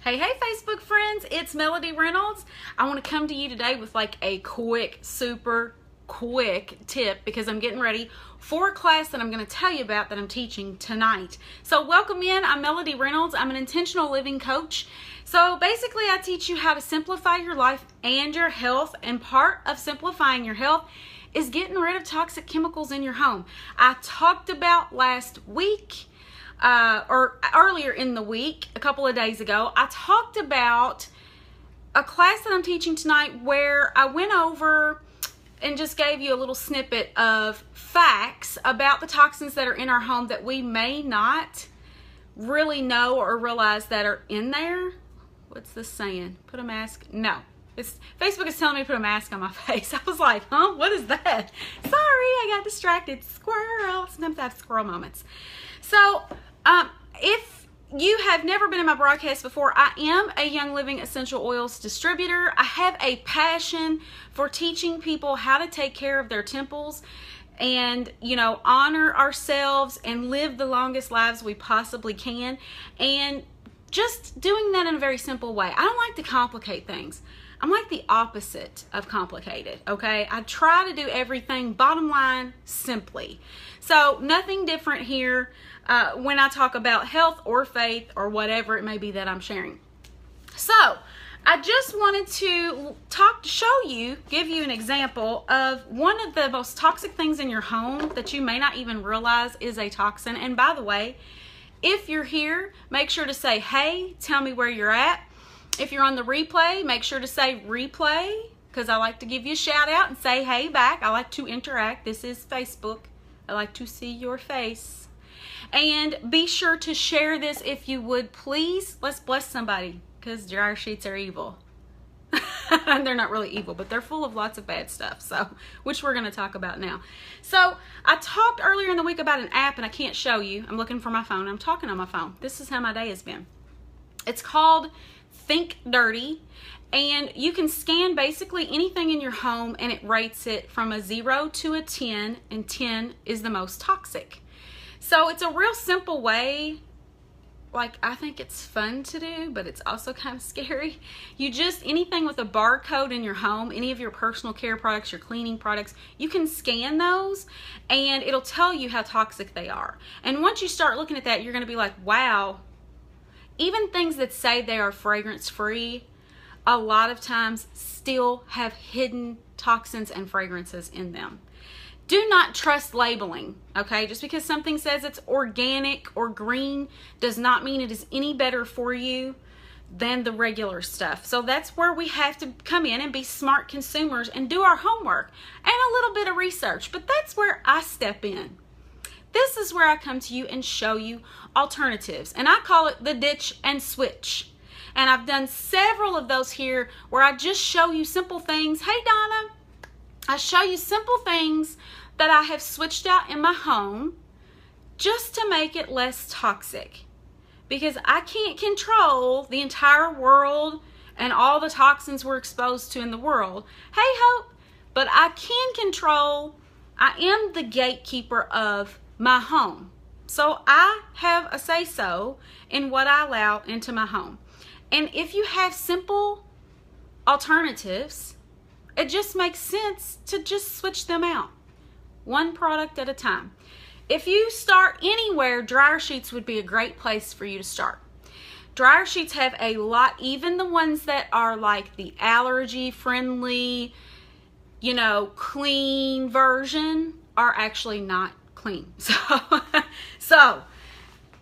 Hey, Facebook friends, it's Melody Reynolds. I want to come to you today with like a super quick tip because I'm getting ready for a class that I'm going to tell you about that I'm teaching tonight. So welcome in. I'm Melody Reynolds. I'm an intentional living coach. So basically I teach you how to simplify your life and your health, and part of simplifying your health is getting rid of toxic chemicals in your home. I talked about last week or earlier in the week, a couple of days ago, I talked about a class that I'm teaching tonight where I went over and just gave you a little snippet of facts about the toxins that are in our home that we may not really know or realize that are in there. What's this saying? Put a mask? No. Facebook is telling me to put a mask on my face. I was like, huh? What is that? Sorry, I got distracted. Squirrel. Sometimes I have squirrel moments. So, if you have never been in my broadcast before, I am a Young Living essential oils distributor. I have a passion for teaching people how to take care of their temples and, honor ourselves and live the longest lives we possibly can. And just doing that in a very simple way. I don't like to complicate things. I'm like the opposite of complicated, okay? I try to do everything, bottom line, simply. So nothing different here when I talk about health or faith or whatever it may be that I'm sharing. So I just wanted to give you an example of one of the most toxic things in your home that you may not even realize is a toxin. And by the way, if you're here, make sure to say, hey, tell me where you're at. If you're on the replay, make sure to say replay, because I like to give you a shout out and say hey back. I like to interact. This is Facebook. I like to see your face. And be sure to share this if you would, please. Let's bless somebody, because dryer sheets are evil. They're not really evil, but they're full of lots of bad stuff, so which we're going to talk about now. So I talked earlier in the week about an app, and I can't show you. I'm looking for my phone. I'm talking on my phone. This is how my day has been. It's called Think Dirty, and you can scan basically anything in your home and it rates it from a 0 to a 10, and 10 is the most toxic. So it's a real simple way. Like, I think it's fun to do, but it's also kind of scary. You just, anything with a barcode in your home, any of your personal care products, your cleaning products, you can scan those and it'll tell you how toxic they are. And once you start looking at that, you're going to be like, wow. Even things that say they are fragrance free, a lot of times still have hidden toxins and fragrances in them. Do not trust labeling, okay? Just because something says it's organic or green does not mean it is any better for you than the regular stuff. So that's where we have to come in and be smart consumers and do our homework and a little bit of research. But that's where I step in. This is where I come to you and show you alternatives. And I call it the ditch and switch. And I've done several of those here where I just show you simple things. Hey, Donna. I show you simple things that I have switched out in my home just to make it less toxic. Because I can't control the entire world and all the toxins we're exposed to in the world. Hey, Hope. But I can control, I am the gatekeeper of my home. So I have a say-so in what I allow into my home. And if you have simple alternatives, it just makes sense to just switch them out. One product at a time. If you start anywhere, dryer sheets would be a great place for you to start. Dryer sheets have a lot, even the ones that are like the allergy friendly, clean version are actually not clean. So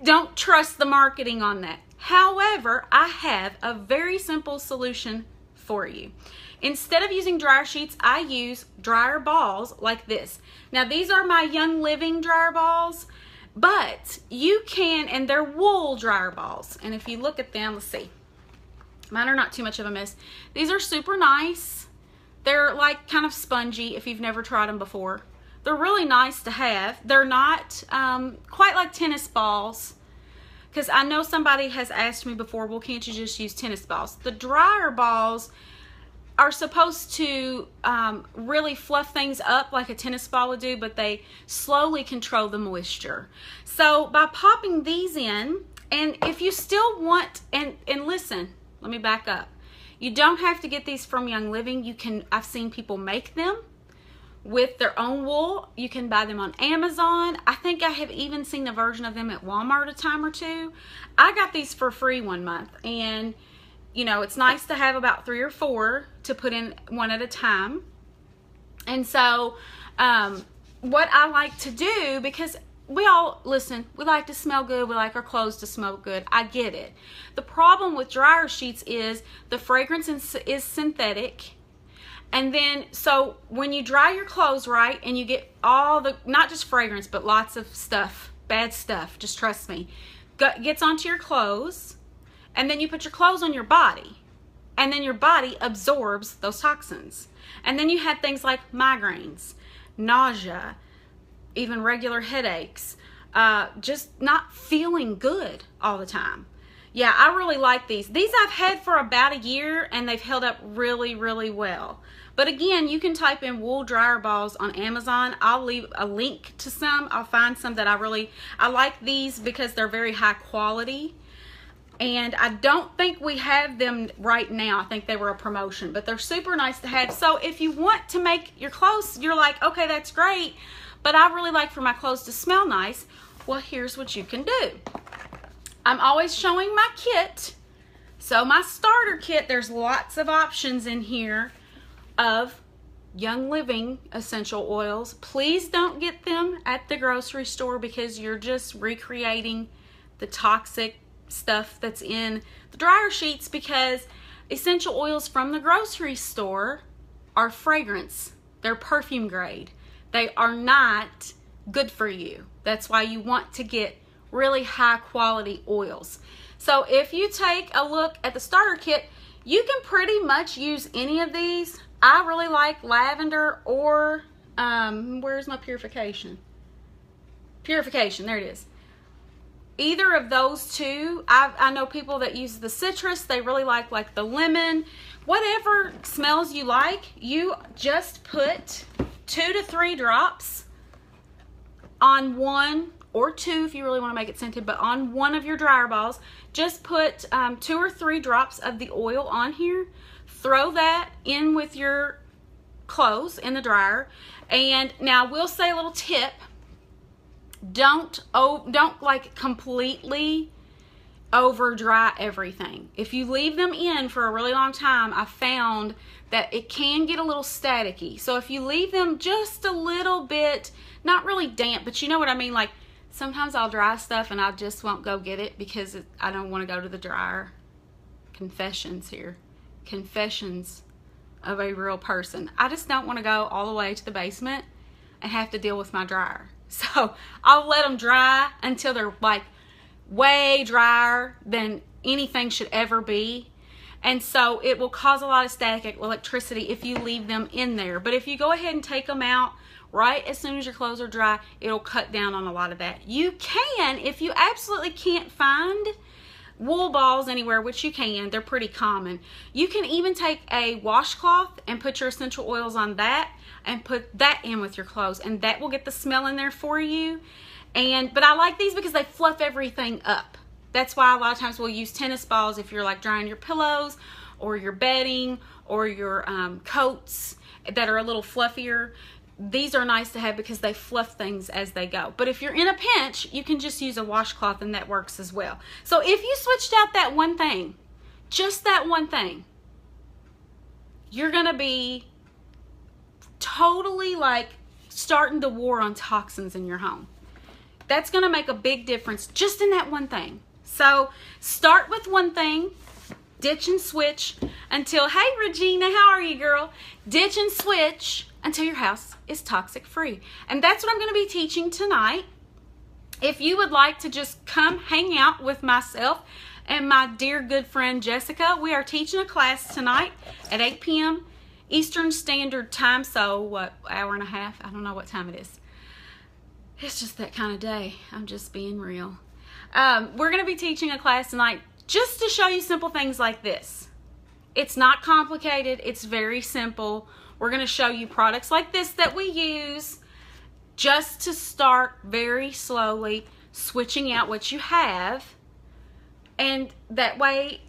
don't trust the marketing on that. However, I have a very simple solution for you. Instead of using dryer sheets, I use dryer balls like this. Now, these are my Young Living dryer balls, but you can, and they're wool dryer balls. And if you look at them, let's see. Mine are not too much of a mess. These are super nice. They're like kind of spongy if you've never tried them before. They're really nice to have. They're not quite like tennis balls, because I know somebody has asked me before, well, can't you just use tennis balls? The dryer balls are supposed to really fluff things up like a tennis ball would do, but they slowly control the moisture. So by popping these in And if you still want, and listen, let me back up. You don't have to get these from Young Living. You can, I've seen people make them with their own wool. You can buy them on Amazon. I think I have even seen a version of them at Walmart a time or two. I got these for free one month, and you know, it's nice to have about 3 or 4 to put in one at a time. And so what I like to do, because we all, listen, we like to smell good, we like our clothes to smell good, I get it. The problem with dryer sheets is the fragrance is synthetic. And then, so when you dry your clothes right and you get all the, not just fragrance, but lots of stuff, bad stuff, just trust me, gets onto your clothes, and then you put your clothes on your body, and then your body absorbs those toxins. And then you have things like migraines, nausea, even regular headaches, just not feeling good all the time. Yeah, I really like these. These I've had for about a year, and they've held up really, really well. But again, you can type in wool dryer balls on Amazon. I'll leave a link to some. I'll find some that I like these because they're very high quality. And I don't think we have them right now. I think they were a promotion, but they're super nice to have. So if you want to make your clothes, you're like, okay, that's great, but I really like for my clothes to smell nice. Well, here's what you can do. I'm always showing my kit. So my starter kit, there's lots of options in here of Young Living essential oils. Please don't get them at the grocery store because you're just recreating the toxic stuff that's in the dryer sheets, because essential oils from the grocery store are fragrance. They're perfume grade. They are not good for you. That's why you want to get really high quality oils. So if you take a look at the starter kit, you can pretty much use any of these. I really like lavender or where's my purification? Purification, there it is. Either of those two. I know people that use the citrus. They really like the lemon. Whatever smells you like, you just put 2 to 3 drops on 1 or 2 if you really want to make it scented, but on one of your dryer balls. Just put 2 or 3 drops of the oil on here. Throw that in with your clothes in the dryer. And now we'll say a little tip. Don't like completely over dry everything. If you leave them in for a really long time, I found that it can get a little staticky. So if you leave them just a little bit, not really damp, but you know what I mean, like sometimes I'll dry stuff and I just won't go get it because I don't want to go to the dryer. Confessions here. Confessions of a real person. I just don't want to go all the way to the basement and have to deal with my dryer. So I'll let them dry until they're like way drier than anything should ever be. And so it will cause a lot of static electricity if you leave them in there. But if you go ahead and take them out right as soon as your clothes are dry, it'll cut down on a lot of that. You can, if you absolutely can't find wool balls anywhere, which you can, they're pretty common. You can even take a washcloth and put your essential oils on that and put that in with your clothes, and that will get the smell in there for you. But I like these because they fluff everything up. That's why a lot of times we'll use tennis balls if you're like drying your pillows or your bedding or your coats that are a little fluffier. These are nice to have because they fluff things as they go. But if you're in a pinch, you can just use a washcloth and that works as well. So if you switched out that one thing, just that one thing, you're gonna be totally like starting the war on toxins in your home. That's gonna make a big difference just in that one thing. So start with one thing, ditch and switch until, hey Regina, how are you girl? Ditch and switch until your house is toxic free. And that's what I'm gonna be teaching tonight. If you would like to just come hang out with myself and my dear good friend Jessica, we are teaching a class tonight at 8 p.m. Eastern Standard Time. So what, hour and a half? I don't know what time it is. It's just that kind of day. I'm just being real. We're going to be teaching a class tonight just to show you simple things like this. It's not complicated. It's very simple. We're going to show you products like this that we use just to start very slowly switching out what you have And that way,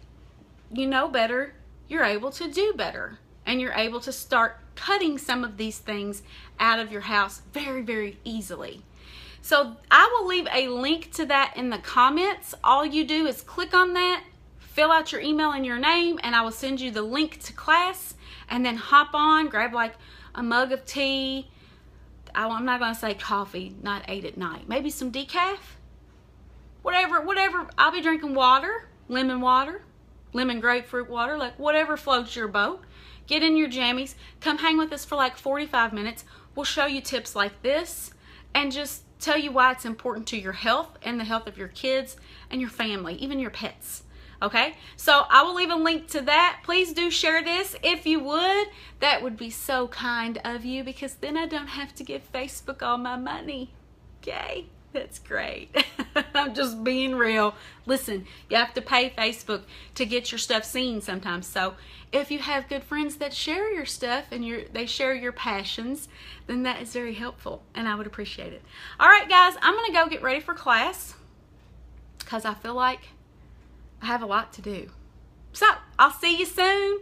you know better, you're able to do better. And you're able to start cutting some of these things out of your house very, very easily. So I will leave a link to that in the comments. All you do is click on that, fill out your email and your name, and I will send you the link to class, and then hop on, grab like a mug of tea. I'm not going to say coffee, not 8 at night. Maybe some decaf? Whatever. I'll be drinking water, lemon grapefruit water, like whatever floats your boat. Get in your jammies. Come hang with us for like 45 minutes. We'll show you tips like this and just tell you why it's important to your health and the health of your kids and your family, even your pets. Okay, so I will leave a link to that. Please do share this if you would. That would be so kind of you, because then I don't have to give Facebook all my money. Okay, that's great. I'm just being real. Listen, you have to pay Facebook to get your stuff seen sometimes. So if you have good friends that share your stuff and they share your passions, then that is very helpful, and I would appreciate it. All right, guys, I'm going to go get ready for class because I feel like I have a lot to do. So I'll see you soon.